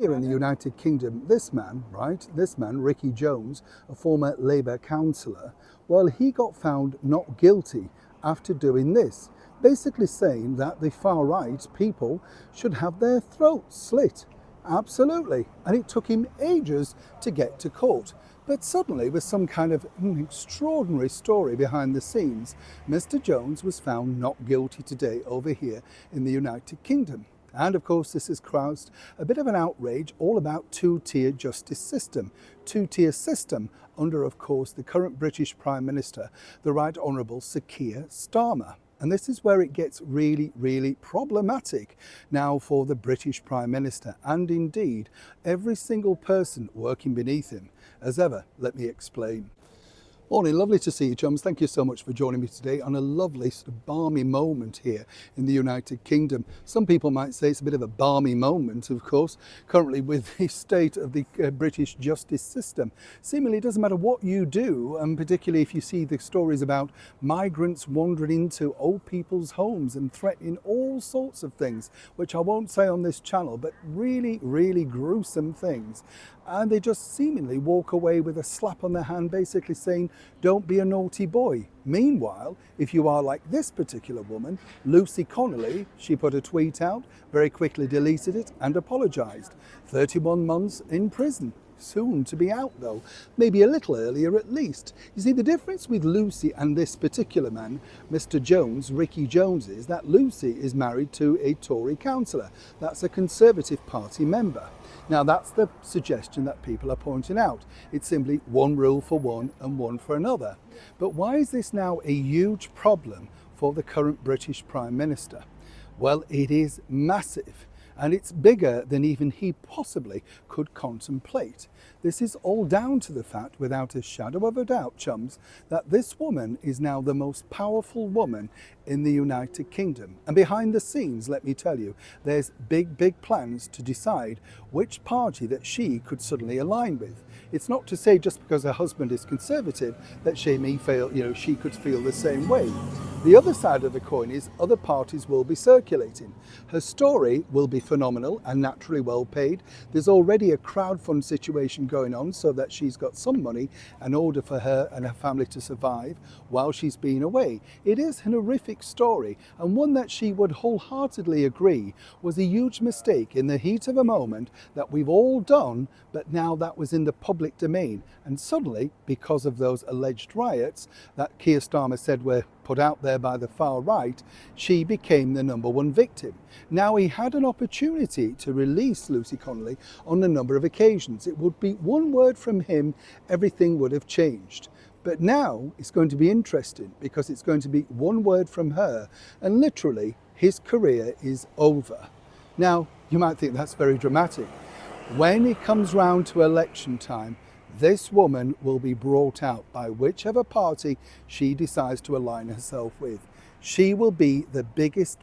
Here in the United Kingdom, this man, Ricky Jones, a former Labour councillor, well, he got found not guilty after doing this, basically saying that the far right people should have their throats slit. Absolutely. And it took him ages to get to court. But suddenly, with some kind of extraordinary story behind the scenes, Mr. Jones was found not guilty today over here in the United Kingdom. And of course, this has caused a bit of an outrage all about two-tier justice system. Two-tier system under, of course, the current British Prime Minister, the Right Honourable Sir Keir Starmer. And this is where it gets really, really problematic now for the British Prime Minister and indeed every single person working beneath him. As ever, let me explain. Morning, lovely to see you, chums. Thank you so much for joining me today on a lovely sort of balmy moment here in the United Kingdom. Some people might say it's a bit of a balmy moment, of course, currently with the state of the British justice system. Seemingly it doesn't matter what you do, and particularly if you see the stories about migrants wandering into old people's homes and threatening all sorts of things, which I won't say on this channel, but really, really gruesome things. And they just seemingly walk away with a slap on the hand, basically saying, don't be a naughty boy. Meanwhile, if you are like this particular woman, Lucy Connolly, she put a tweet out, very quickly deleted it and apologised. 31 months in prison. Soon to be out though, maybe a little earlier at least. You see, the difference with Lucy and this particular man, Mr. Jones, Ricky Jones, is that Lucy is married to a Tory councillor. That's a Conservative Party member. Now that's the suggestion that people are pointing out. It's simply one rule for one and one for another. But why is this now a huge problem for the current British Prime Minister? Well, it is massive. And it's bigger than even he possibly could contemplate. This is all down to the fact, without a shadow of a doubt, chums, that this woman is now the most powerful woman in the United Kingdom. And behind the scenes, let me tell you, there's big, big plans to decide which party that she could suddenly align with. It's not to say just because her husband is Conservative that she may feel, she could feel the same way. The other side of the coin is other parties will be circulating. Her story will be phenomenal and naturally well paid. There's already a crowdfund situation going on so that she's got some money in order for her and her family to survive while she's been away. It is an horrific story, and one that she would wholeheartedly agree was a huge mistake in the heat of a moment that we've all done, but now that was in the public domain. And suddenly, because of those alleged riots that Keir Starmer said were put out there by the far right, she became the #1 victim. Now he had an opportunity to release Lucy Connolly on a number of occasions. It would be one word from him, everything would have changed. But now it's going to be interesting because it's going to be one word from her and literally his career is over. Now, you might think that's very dramatic. When it comes round to election time, this woman will be brought out by whichever party she decides to align herself with. She will be the biggest,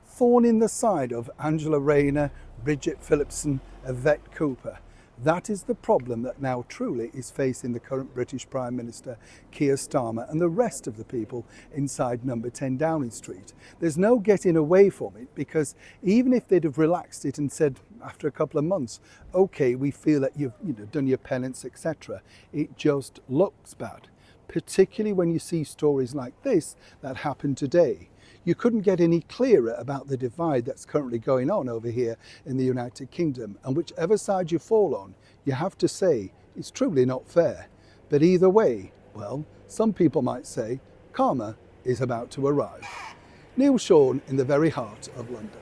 thorn in the side of Angela Rayner, Bridget Phillipson, Yvette Cooper. That is the problem that now truly is facing the current British Prime Minister, Keir Starmer, and the rest of the people inside number 10 Downing Street. There's no getting away from it, because even if they'd have relaxed it and said after a couple of months, okay, we feel that you've done your penance, etc., it just looks bad, particularly when you see stories like this that happened today. You couldn't get any clearer about the divide that's currently going on over here in the United Kingdom. And whichever side you fall on, you have to say it's truly not fair. But either way, some people might say karma is about to arrive. Neil Sean in the very heart of London.